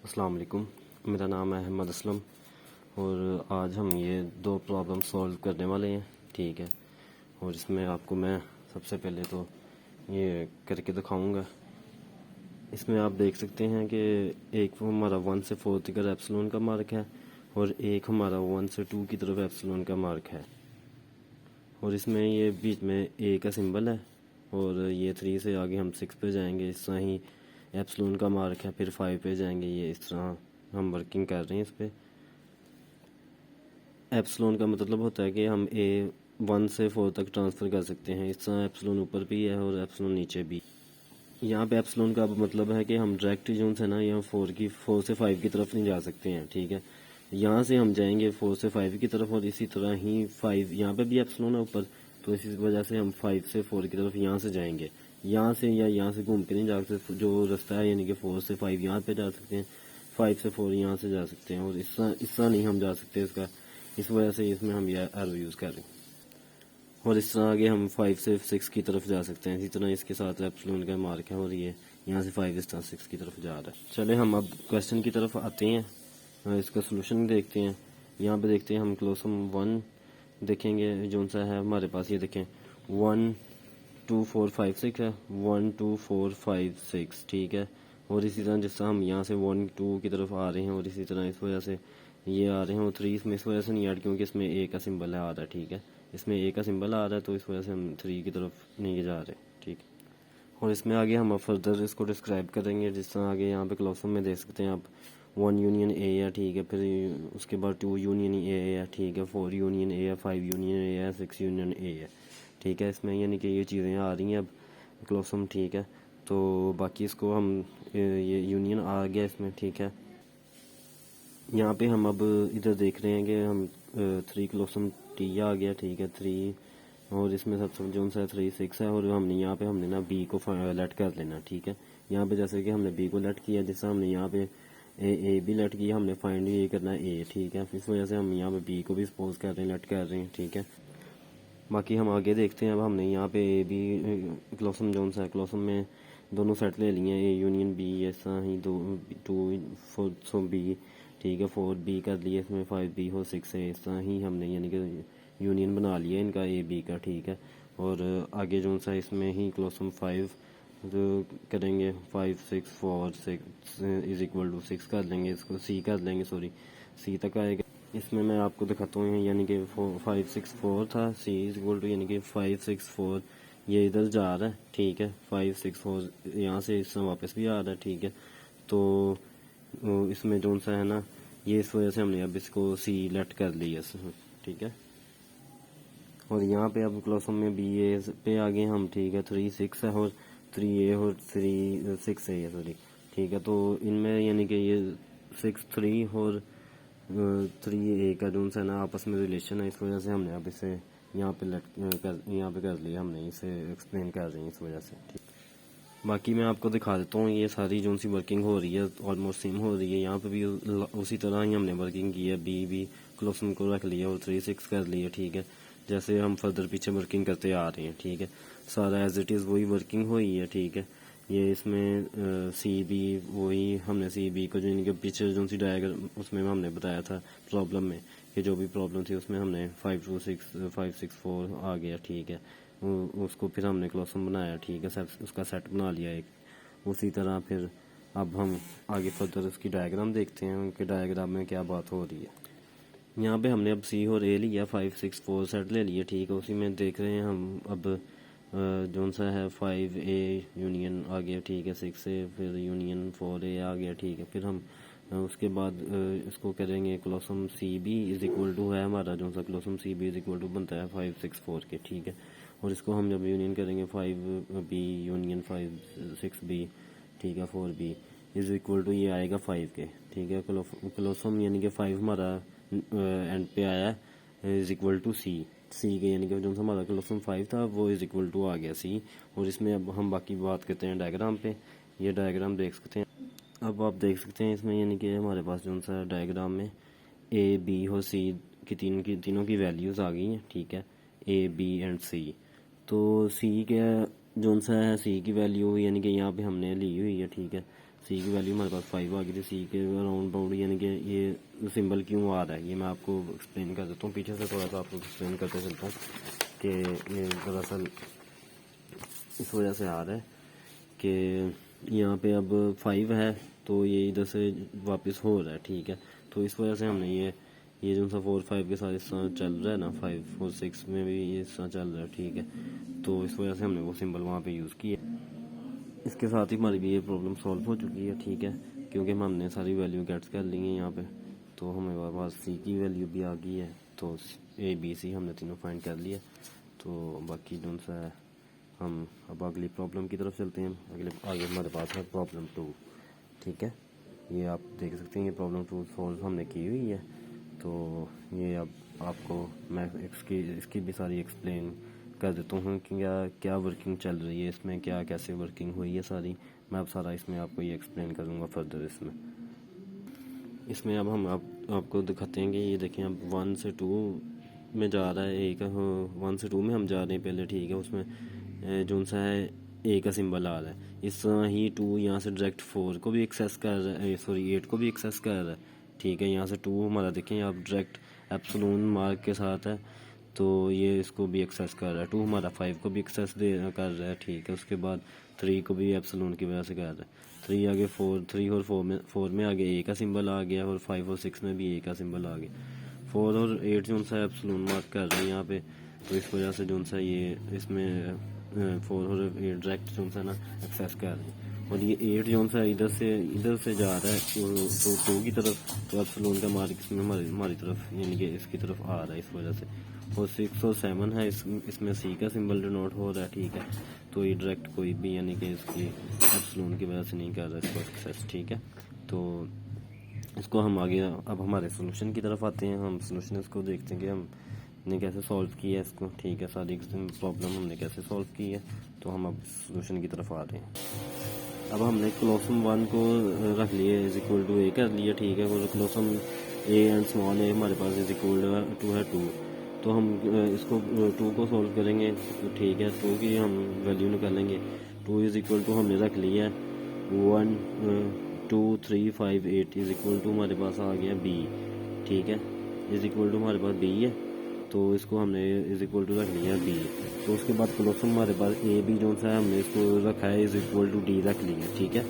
अस्सलाम वालेकुम। मेरा नाम है अहमद असलम और आज हम ये दो प्रॉब्लम सॉल्व करने वाले हैं, ठीक है। और इसमें आपको मैं सबसे पहले तो ये करके दिखाऊंगा। इसमें आप देख सकते हैं कि एक हमारा 1 से 4 तक एप्सिलॉन का मार्क है और एक हमारा 1 से 2 की तरफ एप्सिलॉन का मार्क है। और इसमें ये बीच में ए का सिंबल है और ये 3 से आगे हम 6 पे जाएंगे। इस तरह ही एप्सिलॉन का मार्क है, फिर 5 पे जाएंगे। ये इस तरह हम वर्किंग कर रहे हैं इस पे। एप्सिलॉन का मतलब होता है कि हम ए 1 से 4 तक ट्रांसफ़र कर सकते हैं। इस तरह एप्सिलॉन ऊपर भी है और एप्सिलॉन नीचे भी। यहाँ पे एप्सिलॉन का मतलब है कि हम डायरेक्ट जोन है ना, यहाँ 4 से 5 की तरफ नहीं जा सकते हैं, ठीक है। यहाँ से हम जाएंगे 4 से 5 की तरफ और इसी तरह ही 5 यहाँ पे भी एप्सिलॉन है ऊपर, तो इसी वजह से हम 5 से 4 की तरफ यहाँ से जाएंगे। यहाँ से या यहाँ से घूम के नहीं जा सकते, जो रास्ता है यानी कि 4 से 5 यहाँ पे जा सकते हैं, 5 से 4 यहाँ से जा सकते हैं। और इस तरह नहीं हम जा सकते इसका, इस वजह से इसमें हम यह एरो यूज़ कर रहे हैं। और इस तरह आगे हम 5 से 6 की तरफ जा सकते हैं। इसी तरह इसके साथ एप्सिलॉन का मार्क है और ये यहाँ से 5 इस तरह 6 की तरफ जा रहा है। चले हम अब क्वेश्चन की तरफ आते हैं, इसका सोल्यूशन देखते हैं। यहाँ पे देखते हैं हम क्लोसम 1 देखेंगे, जो सा है हमारे पास। ये देखें 1 2 4 5 6 है, 1 2 4 5 6, ठीक है। और इसी तरह जिस तरह हम यहाँ से 1 2 की तरफ आ रहे हैं और इसी तरह इस वजह से ये आ रहे हैं। और 3 इसमें इस वजह से नहीं आ रहा क्योंकि इसमें ए का सिंबल है आ रहा है, ठीक है। इसमें ए का सिंबल आ रहा है तो इस वजह से हम 3 की तरफ नहीं जा रहे, ठीक है। और इसमें आगे हम फर्दर इसको डिस्क्राइब करेंगे, जिस तरह आगे यहाँ पे क्लोसम में देख सकते हैं आप 1 यूनियन ए है, ठीक है। फिर उसके बाद 2 यूनियन ए है, ठीक है। 4 यूनियन ए है, 5 यूनियन ए है, 6 यूनियन ए है, ठीक है। इसमें यानी कि ये चीज़ें आ रही हैं अब क्लोसम, ठीक है। तो बाकी इसको हम ये यूनियन आ गया इसमें, ठीक है। यहाँ पे हम अब इधर देख रहे हैं कि हम 3 क्लोसम टी आ गया, ठीक है। 3 और इसमें सबसे जो सा 3 6 है और हमने यहाँ पे हमने ना बी को लेट कर लेना, ठीक है। यहाँ पे जैसे कि हमने बी को लेट किया, जैसा हमने यहाँ पे ए भी लेट किया, हमने फाइंड ये करना है ए, ठीक है। इस वजह से हम यहाँ पे बी को भी सपोज कर रहे हैं, लेट कर रहे हैं, ठीक है। बाकी हम आगे देखते हैं। अब हमने यहाँ पे ए बी क्लोसम जो सा है, क्लोसम में दोनों सेट ले लिए, ए यूनियन बी, ऐसा ही 2 4 सो बी, ठीक है। 4 बी कर लिए, इसमें 5 बी हो 6 है, ऐसा ही हमने यानी कि यूनियन बना लिया इनका ए बी का, ठीक है। और आगे जो सा इसमें ही क्लोसम 5 जो करेंगे, 5 6 4 6 इज इक्वल टू 6 कर लेंगे, इसको सी कर लेंगे, सॉरी सी तक आएगा। इसमें मैं आपको दिखाता हूँ, यानी कि 5 6 4 था, सी इज इक्वल टू यानी कि 5 6 4 ये इधर जा रहा है, ठीक है। 5 6 4 यहाँ से इस वापस भी आ रहा है, ठीक है। तो इसमें जो सा है ना, ये इस वजह से हमने अब इसको सी लेट कर लिया, ठीक है। और यहाँ पे अब क्लोसम में बी ए पे आ गए हम, ठीक है। 3 6 है और 3 ए और 3 6 है, सॉरी, ठीक है। तो इनमें यानी कि ये 6 3 और 3 ए का जो है ना आपस में रिलेशन है, इस वजह से हमने अब इसे यहाँ पे यहाँ पे कर लिया, हमने इसे एक्सप्लेन कर रहे हैं इस वजह से, ठीक। बाकी मैं आपको दिखा देता हूँ, ये सारी जो सी वर्किंग हो रही है ऑलमोस्ट सेम हो रही है। यहाँ पे भी उसी तरह ही हमने वर्किंग की है, बी भी क्लोसम को रख लिया और 3 6 कर लिया, ठीक है। जैसे हम फर्दर पीछे वर्किंग करते आ रहे हैं, ठीक है। सारा एज इट इज़ वही वर्किंग हुई है, ठीक है। ये इसमें सी बी वही हमने सी बी को जो इनके पीछे जो सी डायग्राम उसमें हमने बताया था प्रॉब्लम में कि जो भी प्रॉब्लम थी उसमें हमने 5 2 6 5 6 4 आ गया, ठीक है। उसको फिर हमने क्लोसम बनाया, ठीक है, उसका सेट बना लिया एक। उसी तरह फिर अब हम आगे फर्दर उसकी डायग्राम देखते हैं, उनके डायग्राम में क्या बात हो रही है। यहाँ पे हमने अब सी और ए लिया, 5 6 4 सेट ले लिए, ठीक है। उसी में देख रहे हैं हम अब जो सा है 5 ए यूनियन आ गया, ठीक है। 6 ए फिर यूनियन 4 ए आ गया, ठीक है। फिर हम उसके बाद इसको करेंगे closure C B is equal to है हमारा जो सा closure C B is equal to बनता है 5 6 4 के, ठीक है। और इसको हम जब यूनियन करेंगे 5 बी यूनियन 5 6 बी, ठीक है, 4 बी इज इक्वल टू ये आएगा 5 के, ठीक है। क्लोसम यानी कि 5 हमारा एंड पे आया इज इक्वल टू सी के, यानी कि जो हमारा क्लोसम 5 था वो इज इक्वल टू आ गया सी। और इसमें अब हम बाकी बात करते हैं डायग्राम पे। ये डायग्राम देख सकते हैं, अब आप देख सकते हैं इसमें यानी कि हमारे पास जो सा डायग्राम में ए बी और सी की तीनों की वैल्यूज़ आ गई हैं, ठीक है, ए बी एंड सी। तो सी के जो सा है सी की वैल्यू यानी कि यहाँ पे हमने ली हुई है, ठीक है। सी की वैल्यू हमारे पास 5 आ गई थी। सी के अराउंड बाउंड यानी कि ये सिंबल क्यों आ रहा है ये मैं आपको एक्सप्लेन कर देता हूँ। पीछे से थोड़ा सा आपको एक्सप्लेन करते चलता हूँ कि ये दरअसल इस वजह से आ रहा है कि यहाँ पे अब 5 है तो ये इधर से वापस हो रहा है, ठीक है। तो इस वजह से हमने ये जो सा 4 5 के साथ इस तरह चल रहा है ना, 5 4 6 में भी ये इस तरह चल रहा है, ठीक है। तो इस वजह से हमने वो सिंबल वहाँ पे यूज़ किया। इसके साथ ही हमारी भी ये प्रॉब्लम सॉल्व हो चुकी है, ठीक है, क्योंकि हमने सारी वैल्यू गेट्स कर ली है यहाँ पे। तो हमें पास सी की वैल्यू भी आ गई है, तो ए बी सी हमने तीनों फाइंड कर लिया। तो बाकी जो सा है हम अब अगली प्रॉब्लम की तरफ चलते हैं। आगे हमारे पास है प्रॉब्लम 2, ठीक है। ये आप देख सकते हैं, ये प्रॉब्लम 2 सॉल्व हमने की हुई है। तो ये अब आपको मैं इसकी भी सारी एक्सप्लेन कर देता हूँ कि क्या वर्किंग चल रही है इसमें, क्या कैसे वर्किंग हुई है सारी। मैं अब सारा इसमें आपको ये एक्सप्लेन कर दूँगा फर्दर। इसमें अब हम आपको दिखाते हैं कि ये देखें अब 1 से 2 में जा रहा है, ए का 1 से 2 में हम जा रहे हैं पहले, ठीक है। उसमें जो सा है ए का सिंबल आ रहा है। इस तरह ही 2 यहाँ से डायरेक्ट 4 को भी एक्सेस कर रहा है, सॉरी 8 को भी एक्सेस कर रहा है, ठीक है। यहाँ से 2 हमारा देखें आप डायरेक्ट एप्सिलॉन मार्क के साथ है, तो ये इसको भी एक्सेस कर रहा है। 2 हमारा 5 को भी एक्सेस कर रहा है, ठीक है। उसके बाद 3 को भी एप्सिलॉन की वजह से कर रहा है। 3 आगे 3 और 4 में आगे ए का सिंबल आ गया, और 5 और 6 में भी ए का सिंबल आ गया। 4 और 8 जो सा एप्सिलॉन मार्क कर रहे हैं यहाँ पे, तो इस वजह से जो सा ये इसमें 4 और 8 डायरेक्ट जो सा ना एक्सेस कर रहे हैं। और ये 8 जो सा इधर से जा रहा है तो 2 की तरफ, तो एप्सिलॉन का मार्क इसमें हमारी तरफ यानी कि इसकी तरफ आ रहा है इस वजह से। और 6 और 7 है, इसमें सी का सिंबल डिनोट हो रहा है, ठीक है। तो ये डायरेक्ट कोई भी यानी कि इसकी एप्सिलॉन की वजह से नहीं कर रहा इसको एक्सेस, ठीक है। तो इसको हम आगे अब हमारे सोल्यूशन की तरफ आते हैं। हम सोल्यूशन इसको देखते हैं कि हमने कैसे सॉल्व किया है इसको, ठीक है। सारी प्रॉब्लम हमने कैसे सॉल्व की है, तो हम अब सोल्यूशन की तरफ आ रहे हैं। अब हमने क्लोसम 1 को रख लिया इज इक्वल टू ए कर लिया, ठीक है। और क्लोसम ए एंड स्मॉल ए हमारे पास इज इक्वल टू है 2। तो हम इसको 2 को सॉल्व करेंगे, तो ठीक है। 2 की हम वैल्यू निकालेंगे। 2 इज इक्वल टू हमने रख लिया 1 2 3 5 8 इज इक्वल टू हमारे पास आ गया बी, ठीक है। इज इक्वल टू हमारे पास बी है, तो इसको हमने इज इक्वल टू रख लिया बी। तो उसके बाद क्लोसम हमारे पास ए बी जो सा है हमने इसको रखा है इज इक्वल टू डी रख लिया, ठीक है।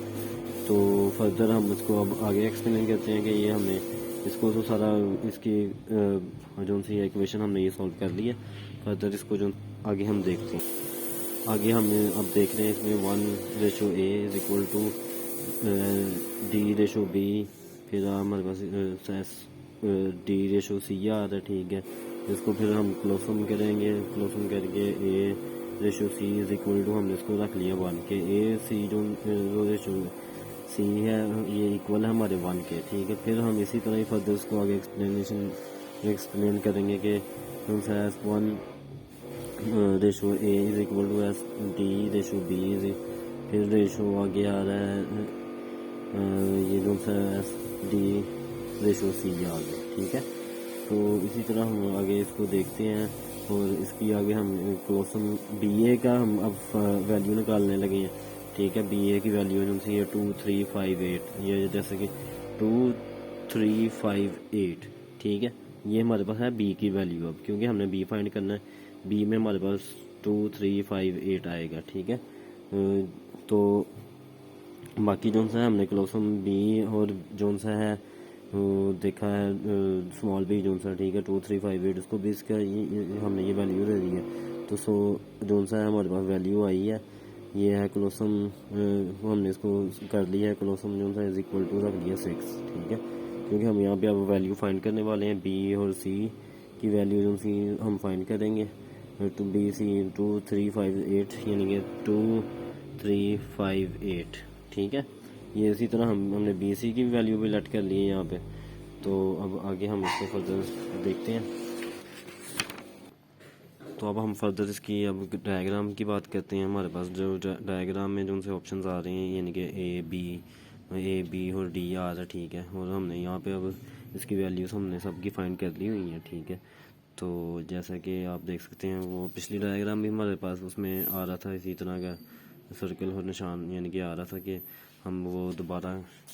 तो फर्दर हम इसको अब आगे एक्सप्लेन करते हैं कि ये हमने इसको तो सारा इसकी जो सी इक्वेशन हमने ये सॉल्व कर लिया। फर्दर इसको जो आगे हम देखते हैं, आगे हमने अब देख रहे हैं इसमें 1 A is equal to D B, फिर हमारे पास डी सी आ रहा है, ठीक है। इसको फिर हम क्लोसम करेंगे, क्लोसम करके ए सी इज इक्वल टू हमने इसको रख लिया 1 के। ए सी जो रेशो सी है ये इक्वल है हमारे 1 के, ठीक है। फिर हम इसी तरह ही फर्दर इसको आगे एक्सप्लेन करेंगे कि 1 ratio A is equal to S D ratio B, फिर रेशो आगे आ रहा है ये जो सा एस डी रेशो सी आ गया, ठीक है। तो इसी तरह हम आगे इसको देखते हैं, और इसकी आगे हम क्लोसम बी ए का हम अब वैल्यू निकालने लगे हैं, ठीक है। बी ए की वैल्यू जो सी है 2 3 5 8, ये जैसे कि 2 3 5 8, ठीक है। ये हमारे पास है बी की वैल्यू अब, क्योंकि हमने बी फाइंड करना है। बी में हमारे पास 2 3 5 8 आएगा, ठीक है। तो बाकी जो सा है हमने क्लोसम बी और जो सा है देखा है स्मॉल बी जो सा, ठीक है। 2 3 5 8 इसको भी इसका हमने ये वैल्यू दे दी है। तो जो सा है हमारे पास वैल्यू आई है, ये है क्लोसम हमने इसको कर लिया है। क्लोसम जो सा इज इक्वल टू रख लिया 6, ठीक है। क्योंकि हम यहाँ पे अब वैल्यू फाइंड करने वाले हैं, बी और सी की वैल्यू जो सी हम फाइंड करेंगे। तो बी सी 2 3 5 8 यानी कि 2 3 5 8, ठीक है। ये इसी तरह हमने बी सी की वैल्यू भी लेट कर ली है यहाँ पे। तो अब आगे हम इसको फर्दर देखते हैं। तो अब हम फर्दर इसकी अब डायग्राम की बात करते हैं। हमारे पास जो डायग्राम में जो से ऑप्शंस आ रहे हैं यानी कि ए बी और डी आ रहा है, ठीक है। और हमने यहाँ पे अब इसकी वैल्यूज हमने सबकी फाइंड कर ली हुई हैं, ठीक है। तो जैसा कि आप देख सकते हैं, वो पिछली डायग्राम भी हमारे पास उसमें आ रहा था इसी तरह का सर्कल और निशान, यानी कि आ रहा था कि हम वो दोबारा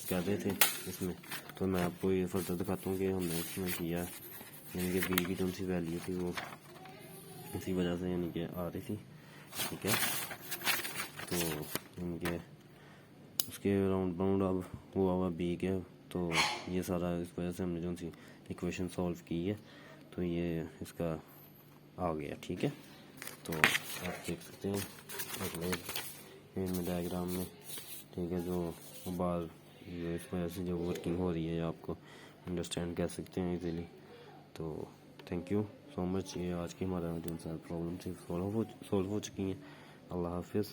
कर रहे थे इसमें, तो मैं आपको ये फर्दर दिखाता हूँ कि हमने इसमें किया, यानी कि बी की कौन सी वैल्यू थी वो इसी वजह से यानी कि आ रही थी। ठीक है, तो यानी कि उसके राउंड बाउंड अब हुआ बी के, तो ये सारा इस वजह से हमने जो सी इक्वेशन सॉल्व की है, तो ये इसका आ गया। ठीक है, तो आप देख सकते हैं अगले में डायग्राम में। ठीक है, जो बार ये इस वजह से जो वर्किंग हो रही है आपको अंडरस्टैंड कर सकते हैं इजीली। तो थैंक यू सो मच। ये आज की हमारा जो प्रॉब्लम थी सॉल्व हो चुकी हैं। अल्लाह हाफिज़।